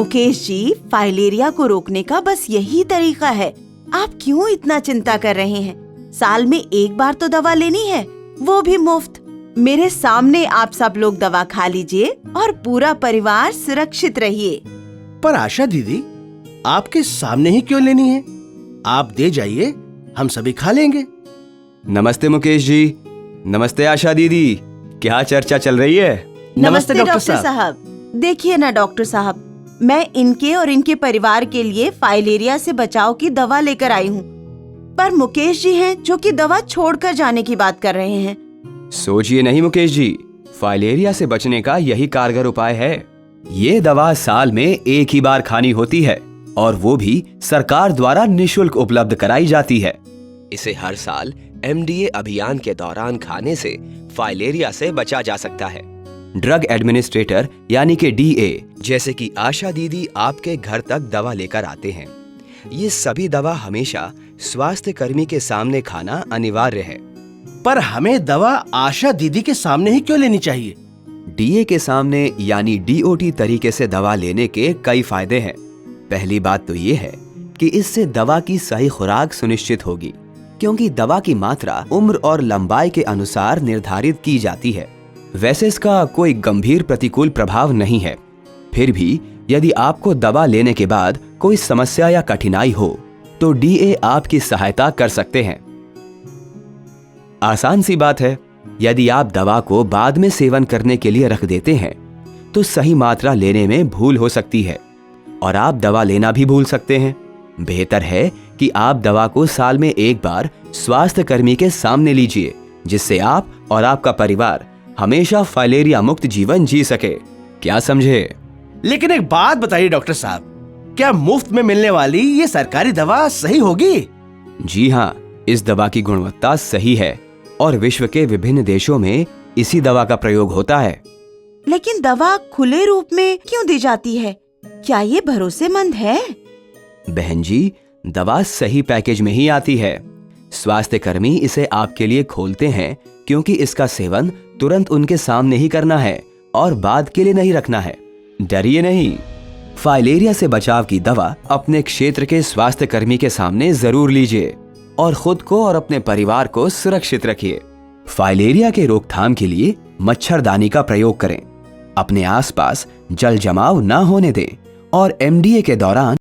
Mukesh ji, filaria को रोकने का बस यही तरीका है। आप क्यों इतना चिंता कर रहे हैं? साल में एक बार तो दवा लेनी है, वो भी मुफ्त। मेरे सामने आप सब लोग दवा खा लीजिए और पूरा परिवार सुरक्षित रहिए। पर आशा दीदी, आपके सामने ही क्यों लेनी है? आप दे जाइए, हम सभी खा लेंगे। नमस्ते मुकेश जी। नमस्ते आशा दीदी। क्या चर्चा चल रही है? नमस्ते डॉक्टर साहब। देखिए ना डॉक्टर साहब, मैं इनके और इनके परिवार के लिए फाइलेरिया से बचाव की दवा लेकर आई हूँ, पर मुकेश जी हैं जो कि दवा छोड़कर जाने की बात कर रहे हैं। सोचिए नहीं मुकेश जी, फाइलेरिया से बचने का यही कारगर उपाय है। ये दवा साल में एक ही बार खानी होती है और वो भी सरकार द्वारा निशुल्क उपलब्ध कराई जाती है। इसे हर साल एमडीए अभियान के दौरान खाने से फाइलेरिया से बचा जा सकता है। ड्रग एडमिनिस्ट्रेटर यानी कि डीए जैसे कि आशा दीदी आपके घर तक दवा लेकर आते हैं। ये सभी दवा हमेशा स्वास्थ्य कर्मी के सामने खाना अनिवार्य है। पर हमें दवा आशा दीदी के सामने ही क्यों लेनी चाहिए? डीए के सामने यानी डीओटी तरीके से दवा लेने के कई फायदे हैं। पहली बात तो ये है कि इससे दवा की सही खुराक सुनिश्चित होगी, क्योंकि दवा की मात्रा उम्र और लंबाई के अनुसार निर्धारित की जाती है। वैसे इसका कोई गंभीर प्रतिकूल प्रभाव नहीं है। फिर भी यदि आपको दवा लेने के बाद कोई समस्या या कठिनाई हो तो डीए आपकी सहायता कर सकते हैं। आसान सी बात है, यदि आप दवा को बाद में सेवन करने के लिए रख देते हैं तो सही मात्रा लेने में भूल हो सकती है और आप दवा लेना भी भूल सकते हैं। बेहतर है कि आप दवा को साल में एक बार स्वास्थ्य कर्मी के सामने लीजिए, जिससे आप और आपका परिवार हमेशा फाइलेरिया मुक्त जीवन जी सके। क्या समझे? लेकिन एक बात बताइए डॉक्टर साहब, क्या मुफ्त में मिलने वाली ये सरकारी दवा सही होगी? जी हाँ, इस दवा की गुणवत्ता सही है और विश्व के विभिन्न देशों में इसी दवा का प्रयोग होता है। लेकिन दवा खुले रूप में क्यों दी जाती है? क्या ये भरोसेमंद है? बहन जी, दवा सही पैकेज में ही आती है। स्वास्थ्य कर्मी इसे आपके लिए खोलते हैं क्योंकि इसका सेवन तुरंत उनके सामने ही करना है और बाद के लिए नहीं रखना है। डरिए नहीं, फाइलेरिया से बचाव की दवा अपने क्षेत्र के स्वास्थ्य कर्मी के सामने जरूर लीजिए और खुद को और अपने परिवार को सुरक्षित रखिए। फाइलेरिया के रोकथाम के लिए मच्छरदानी का प्रयोग करें, अपने आसपास जल जमाव न होने दें और एमडीए के दौरान